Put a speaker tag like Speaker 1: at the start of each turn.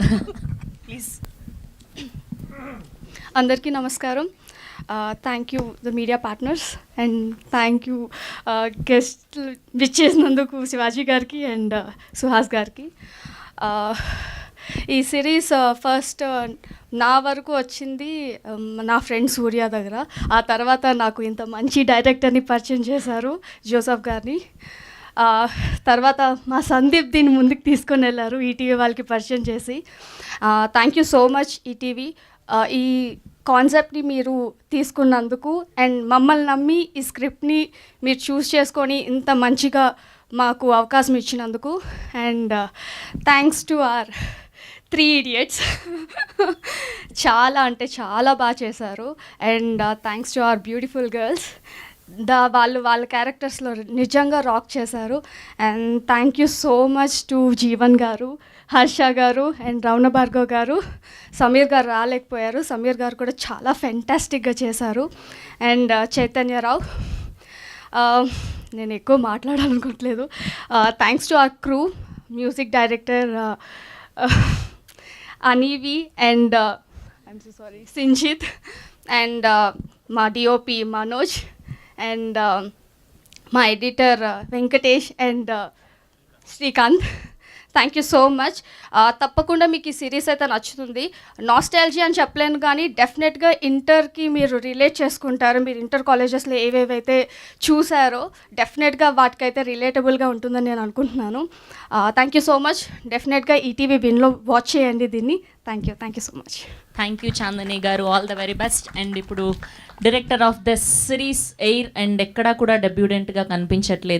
Speaker 1: Please.
Speaker 2: అందరికీ నమస్కారం. Thank you the media partners and thank you guest విచ్చేసినందుకు శివాజీ గారికి అండ్ సుహాస్ గారికి. ఈ సిరీస్ ఫస్ట్ నా వరకు వచ్చింది నా ఫ్రెండ్ సూర్య దగ్గర. ఆ తర్వాత నాకు ఇంత మంచి డైరెక్టర్ని పరిచయం చేశారు, జోసఫ్ గారిని. తర్వాత మా సందీప్ దీన్ని ముందుకు తీసుకొని వెళ్ళారు, ఈటీవీ వాళ్ళకి పరిచయం చేసి. Thank you so much ETV, ఈ కాన్సెప్ట్ని మీరు తీసుకున్నందుకు అండ్ మమ్మల్ని నమ్మి ఈ స్క్రిప్ట్ని మీరు చూస్ చేసుకొని ఇంత మంచిగా మాకు అవకాశం ఇచ్చినందుకు. And thanks to our 3 idiots. చాలా అంటే చాలా బాగా చేశారు. And thanks to our beautiful girls, వాళ్ళ క్యారెక్టర్స్లో నిజంగా రాక్ చేశారు. And thank you so much to Jeevan గారు, హర్ష గారు అండ్ రమణ భార్గవ్ గారు. సమీర్ గారు రాలేకపోయారు, సమీర్ గారు కూడా చాలా ఫెంటాస్టిక్గా చేశారు. అండ్ చైతన్యరావు, నేను ఎక్కువ మాట్లాడాలనుకోవట్లేదు. Thanks to our crew, music director Anivee and I'm so sorry Sinjith and మా డిఓపి మనోజ్ అండ్ మా editor Venkatesh and Srikanth. Thank you so much. తప్పకుండా మీకు ఈ సిరీస్ అయితే నచ్చుతుంది. నాస్టాలజీ అని చెప్పలేను కానీ డెఫినెట్గా ఇంటర్కి మీరు రిలేట్ చేసుకుంటారు. మీరు ఇంటర్ కాలేజెస్లో ఏవేవైతే చూసారో డెఫినెట్గా వాటికైతే రిలేటబుల్గా ఉంటుందని నేను అనుకుంటున్నాను. Thank you so much. డెఫినెట్గా ఈటీవీ విన్లో వాచ్ చేయండి దీన్ని. Thank you so much.
Speaker 1: Thank you Chandini గారు, all the very best. And ఇప్పుడు director of the series Air and ఎక్కడా కూడా డెబ్యూడెంట్గా కనిపించట్లేదు.